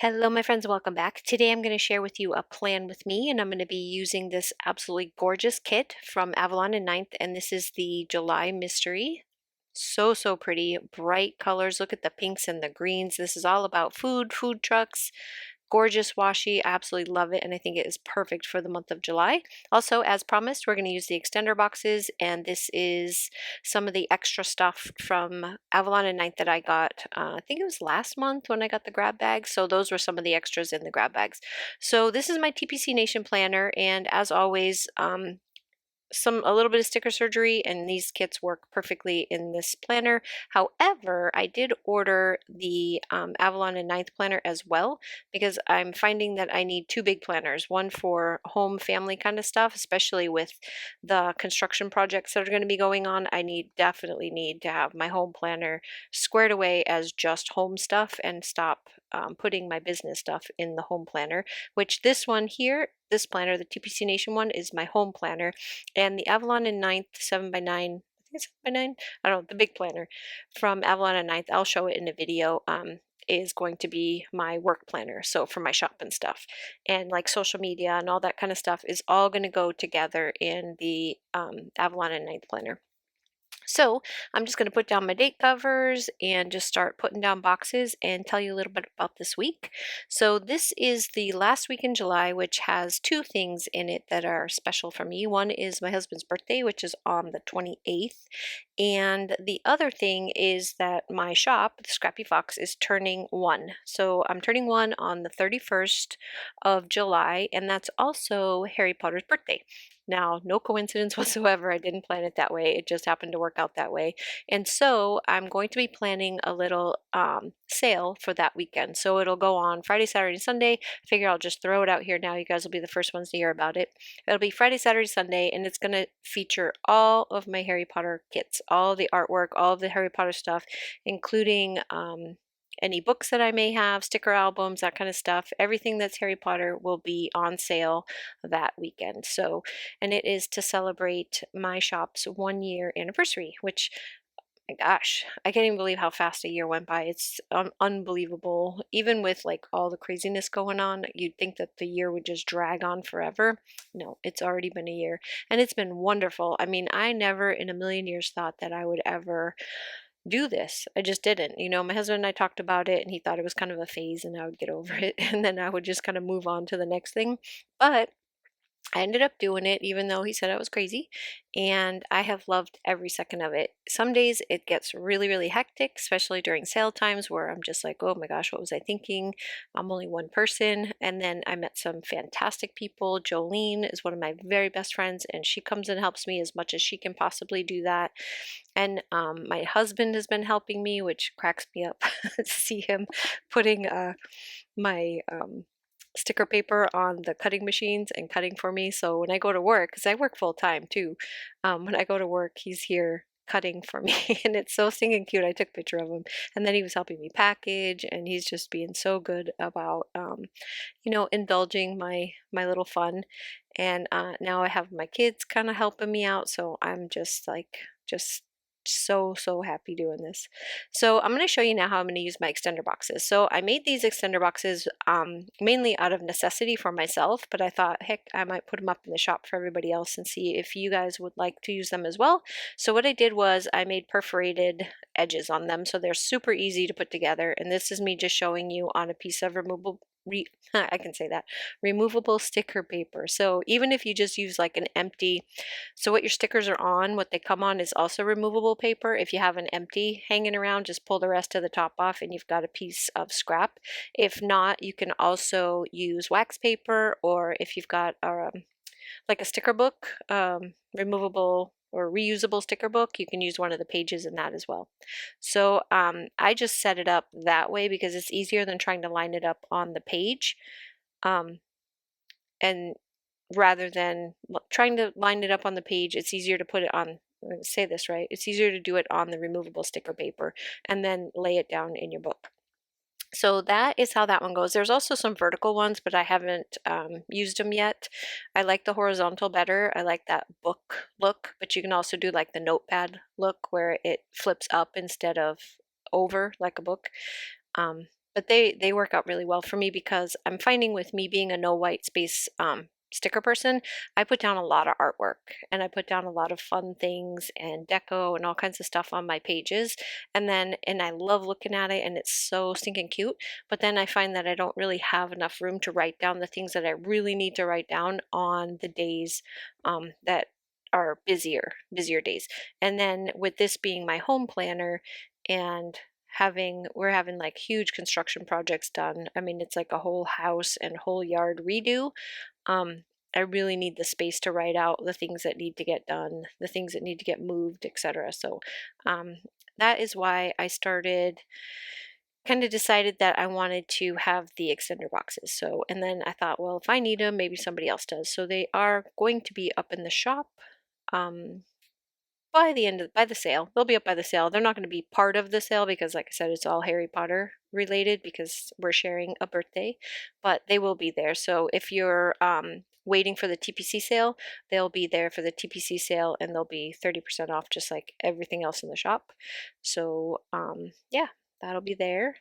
Hello, my friends, welcome back. Today I'm going to share with you a plan with me, and I'm going to be using this absolutely gorgeous kit from Avalon Ninth, and this is the July Mystery. So pretty, bright colors. Look at the pinks and the greens. This is all about food trucks, gorgeous washi. I absolutely love it, and I think it is perfect for the month of July. Also, as promised, we're going to use the extender boxes, and this is some of the extra stuff from Avalon and Ninth that I got. I think it was last month when I got the grab bags. So those were some of the extras in the grab bags. So this is my TPC Nation planner, and as always, a little bit of sticker surgery, and these kits work perfectly in this planner. However, I did order the Avalon and Ninth planner as well, because I'm finding that I need two big planners, one for home family kind of stuff, especially with the construction projects that are going to be going on. Definitely need to have my home planner squared away as just home stuff and stop putting my business stuff in the home planner, which this one here, this planner, the TPC Nation one, is my home planner. And the Avalon and Ninth 7x9, I think it's 7x9, I don't know, the big planner from Avalon and Ninth, I'll show it in a video, is going to be my work planner. So for my shop and stuff, and like social media and all that kind of stuff is all going to go together in the Avalon and Ninth planner. So I'm just going to put down my date covers and just start putting down boxes and tell you a little bit about this week. So this is the last week in July, which has two things in it that are special for me. One is my husband's birthday, which is on the 28th. And the other thing is that my shop, the Scrappy Fox, is turning 1. So I'm turning 1 on the 31st of July, and that's also Harry Potter's birthday. Now, no coincidence whatsoever. I didn't plan it that way. It just happened to work out that way. And so I'm going to be planning a little sale for that weekend. So it'll go on Friday, Saturday, Sunday. I figure I'll just throw it out here now. You guys will be the first ones to hear about it. It'll be Friday, Saturday, Sunday, and it's going to feature all of my Harry Potter kits, all the artwork, all of the Harry Potter stuff, including any books that I may have, sticker albums, that kind of stuff. Everything that's Harry Potter will be on sale that weekend. So, and it is to celebrate my shop's 1 year anniversary, which, my gosh, I can't even believe how fast a year went by. It's unbelievable. Even with like all the craziness going on, you'd think that the year would just drag on forever. No, it's already been a year, and it's been wonderful. I mean, I never in a million years thought that I would ever do this. I just didn't. You know, my husband and I talked about it, and he thought it was kind of a phase and I would get over it and then I would just kind of move on to the next thing. But I ended up doing it even though he said I was crazy, and I have loved every second of it. Some days it gets really hectic, especially during sale times where I'm just like, oh my gosh, what was I thinking? I'm only one person. And then I met some fantastic people. Jolene is one of my very best friends, and she comes and helps me as much as she can possibly do that. And my husband has been helping me, which cracks me up to see him putting my sticker paper on the cutting machines and cutting for me. So when I go to work, because I work full time too, when I go to work, he's here cutting for me and it's so stinking cute. I took a picture of him, and then he was helping me package, and he's just being so good about indulging my little fun. And now I have my kids kind of helping me out, so I'm just so happy doing this. So I'm going to show you now how I'm going to use my extender boxes. So I made these extender boxes mainly out of necessity for myself, but I thought, heck, I might put them up in the shop for everybody else and see if you guys would like to use them as well. So what I did was I made perforated edges on them, so they're super easy to put together. And this is me just showing you on a piece of I can say that, removable sticker paper. So even if you just use like an empty, so what your stickers are on, what they come on is also removable paper. If you have an empty hanging around, just pull the rest of the top off and you've got a piece of scrap. If not, you can also use wax paper, or if you've got like a sticker book, removable or reusable sticker book, you can use one of the pages in that as well. So I just set it up that way because it's easier than trying to line it up on the page. And rather than trying to line it up on the page, it's easier to put it on, say this right, it's easier to do it on the removable sticker paper and then lay it down in your book. So that is how that one goes. There's also some vertical ones, but I haven't used them yet. I like the horizontal better. I like that book look, but you can also do like the notepad look where it flips up instead of over like a book. but they work out really well for me because I'm finding with me being a no white space sticker person, I put down a lot of artwork and I put down a lot of fun things and deco and all kinds of stuff on my pages. And I love looking at it and it's so stinking cute. But then I find that I don't really have enough room to write down the things that I really need to write down on the days that are busier days. And then with this being my home planner and we're having like huge construction projects done. I mean, it's like a whole house and whole yard redo. um, I really need the space to write out the things that need to get done, the things that need to get moved, etc. So um, that is why I started, kind of decided that I wanted to have the extender boxes. So, and then I thought, well, if I need them, maybe somebody else does. So they are going to be up in the shop. Um, by the sale. They'll be up by the sale. They're not going to be part of the sale because, like I said, it's all Harry Potter related because we're sharing a birthday, but they will be there. So if you're waiting for the TPC sale, they'll be there for the TPC sale and they'll be 30% off just like everything else in the shop. So yeah, that'll be there.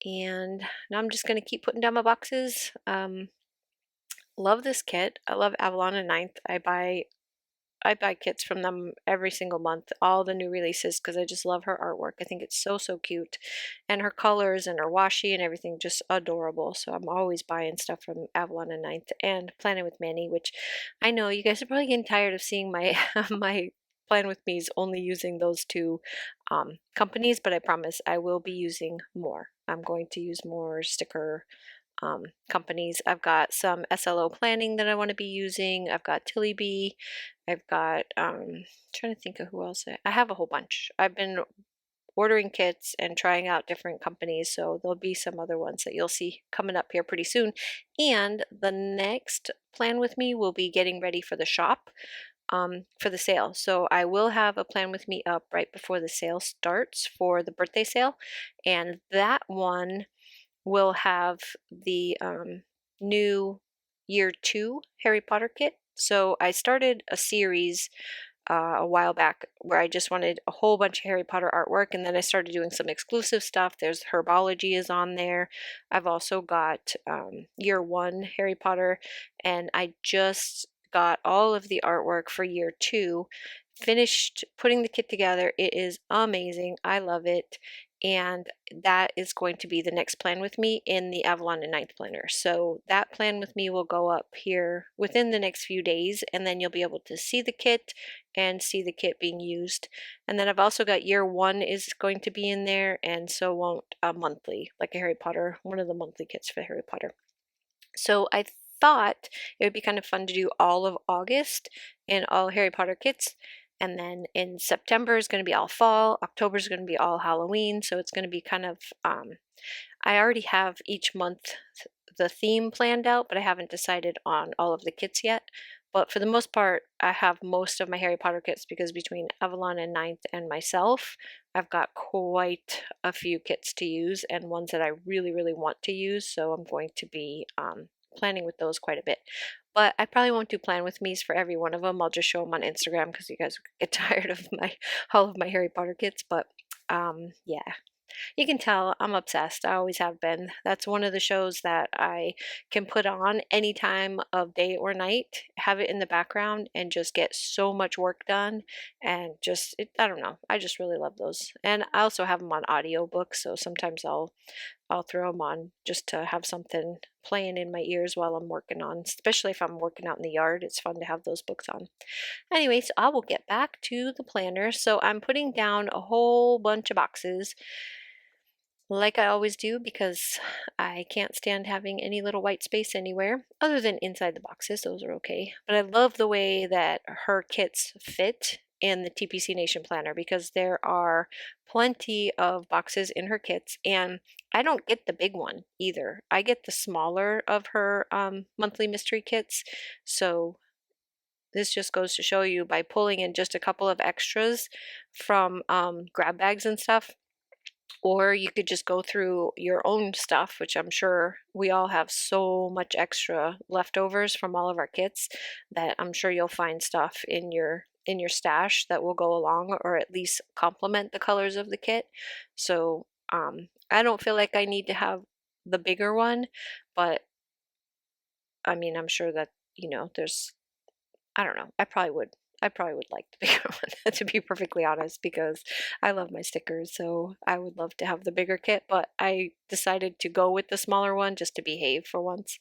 And now I'm just going to keep putting down my boxes. Love this kit. I love Avalon Ninth. I buy kits from them every single month, all the new releases, because I just love her artwork. I think it's so, so cute. And her colors and her washi and everything, just adorable. So I'm always buying stuff from Avalon and Ninth and Planning with Manny, which I know you guys are probably getting tired of seeing my my Plan with Me's only using those two companies, but I promise I will be using more. I'm going to use more sticker companies. I've got some SLO planning that I want to be using. I've got Tilly B. I've got trying to think of who else. I have a whole bunch. I've been ordering kits and trying out different companies, so there'll be some other ones that you'll see coming up here pretty soon. And the next Plan with Me will be getting ready for the shop for the sale. So I will have a Plan with Me up right before the sale starts for the birthday sale, and that one will have the new year two Harry Potter kit. So I started a series a while back where I just wanted a whole bunch of Harry Potter artwork, and then I started doing some exclusive stuff. There's Herbology is on there. I've also got year one Harry Potter, and I just got all of the artwork for year two. Finished putting the kit together. It is amazing. I love it. And that is going to be the next Plan with Me in the Avalon and Ninth planner. So that Plan with Me will go up here within the next few days, and then you'll be able to see the kit and see the kit being used. And then I've also got year one is going to be in there, and so won't a monthly, like a Harry Potter, one of the monthly kits for Harry Potter. So I thought it would be kind of fun to do all of August in all Harry Potter kits. And then in September is going to be all fall. October is going to be all Halloween. So it's going to be kind of, I already have each month the theme planned out, but I haven't decided on all of the kits yet. But for the most part, I have most of my Harry Potter kits because between Avalon and Ninth and myself, I've got quite a few kits to use and ones that I really, really want to use. So I'm going to be planning with those quite a bit. But I probably won't do Plan with Me's for every one of them. I'll just show them on Instagram because you guys get tired of all of my Harry Potter kits. But yeah, you can tell I'm obsessed. I always have been. That's one of the shows that I can put on any time of day or night, have it in the background, and just get so much work done. And I don't know. I just really love those. And I also have them on audiobooks, so sometimes I'll throw them on just to have something playing in my ears while I'm working on, especially if I'm working out in the yard. It's fun to have those books on. Anyway, so I will get back to the planner. So I'm putting down a whole bunch of boxes like I always do because I can't stand having any little white space anywhere other than inside the boxes. Those are okay. But I love the way that her kits fit in the TPC Nation planner because there are plenty of boxes in her kits, and I don't get the big one either. I get the smaller of her monthly mystery kits. So this just goes to show you by pulling in just a couple of extras from grab bags and stuff, or you could just go through your own stuff, which I'm sure we all have so much extra leftovers from all of our kits that I'm sure you'll find stuff in your stash that will go along or at least complement the colors of the kit. So I don't feel like I need to have the bigger one, but I mean, I'm sure that, there's, I don't know. I probably would like the bigger one, to be perfectly honest, because I love my stickers, so I would love to have the bigger kit, but I decided to go with the smaller one just to behave for once.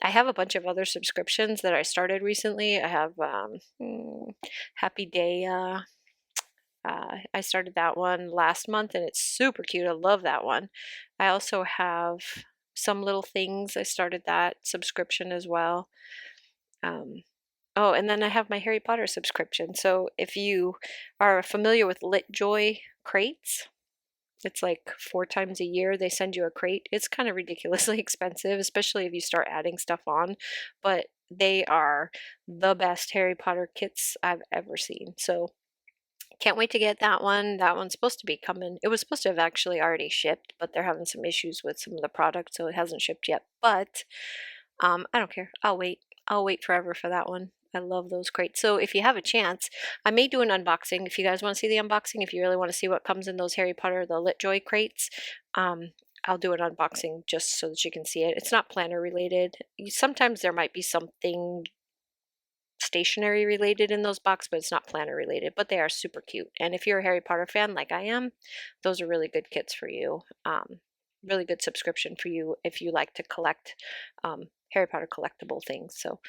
I have a bunch of other subscriptions that I started recently. I have Happy Day. I started that one last month and it's super cute. I love that one. I also have Some Little Things. I started that subscription as well. Um, oh, and then I have my Harry Potter subscription. So if you are familiar with LitJoy crates, it's like 4 times a year they send you a crate. It's kind of ridiculously expensive, especially if you start adding stuff on, but they are the best Harry Potter kits I've ever seen. So can't wait to get that one. That one's supposed to be coming. It was supposed to have actually already shipped, but they're having some issues with some of the product, so it hasn't shipped yet. But I don't care. I'll wait. I'll wait forever for that one. I love those crates. So if you have a chance, I may do an unboxing. If you guys want to see the unboxing, if you really want to see what comes in those Harry Potter, the LitJoy crates, I'll do an unboxing just so that you can see it. It's not planner related. Sometimes there might be something stationery related in those boxes, but it's not planner related, but they are super cute. And if you're a Harry Potter fan like I am, those are really good kits for you. Really good subscription for you if you like to collect Harry Potter collectible things. So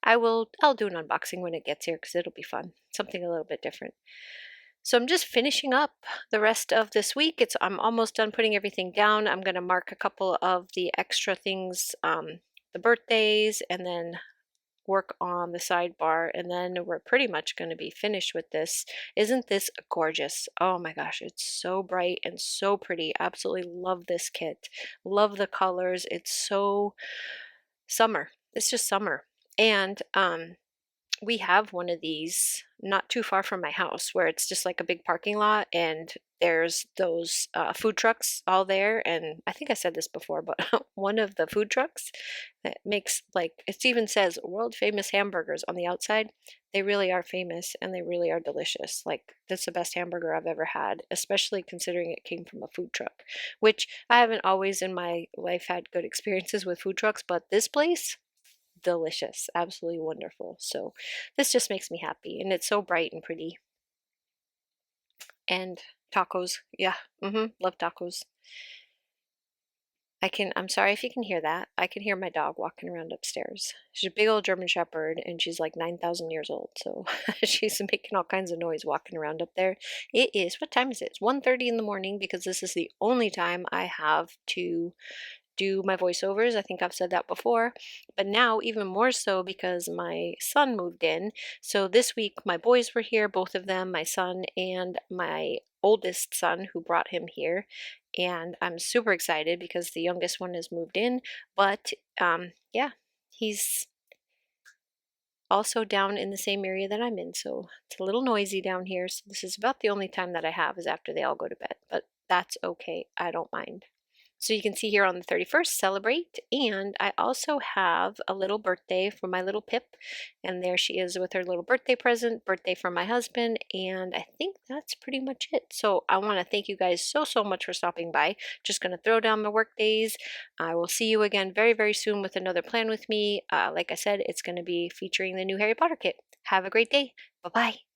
I'll do an unboxing when it gets here because it'll be fun. Something a little bit different. So I'm just finishing up the rest of this week. I'm almost done putting everything down. I'm going to mark a couple of the extra things, the birthdays, and then work on the sidebar, and then we're pretty much going to be finished with this. Isn't this gorgeous? Oh my gosh, it's so bright and so pretty. Absolutely love this kit. Love the colors. It's so summer. It's just summer. And we have one of these not too far from my house where it's just like a big parking lot and there's those food trucks all there. And I think I said this before, but one of the food trucks that makes, like, it even says world famous hamburgers on the outside. They really are famous and they really are delicious. Like, that's the best hamburger I've ever had, especially considering it came from a food truck, which I haven't always in my life had good experiences with food trucks, but this place, delicious, absolutely wonderful. So this just makes me happy, and it's so bright and pretty. And tacos, yeah, love tacos. I'm sorry if you can hear that. I can hear my dog walking around upstairs. She's a big old German Shepherd and she's like 9,000 years old. So she's making all kinds of noise walking around up there. What time is it? It's 1:30 in the morning because this is the only time I have to do my voiceovers. I think I've said that before, but now even more so because my son moved in. So this week my boys were here, both of them, my son and my oldest son who brought him here. And I'm super excited because the youngest one has moved in, but yeah, he's also down in the same area that I'm in. So it's a little noisy down here. So this is about the only time that I have is after they all go to bed, but that's okay. I don't mind. So you can see here on the 31st, celebrate. And I also have a little birthday for my little Pip. And there she is with her little birthday present, birthday from my husband. And I think that's pretty much it. So I want to thank you guys so much for stopping by. Just going to throw down my work days. I will see you again very, very soon with another plan with me. Like I said, it's going to be featuring the new Harry Potter kit. Have a great day. Bye-bye.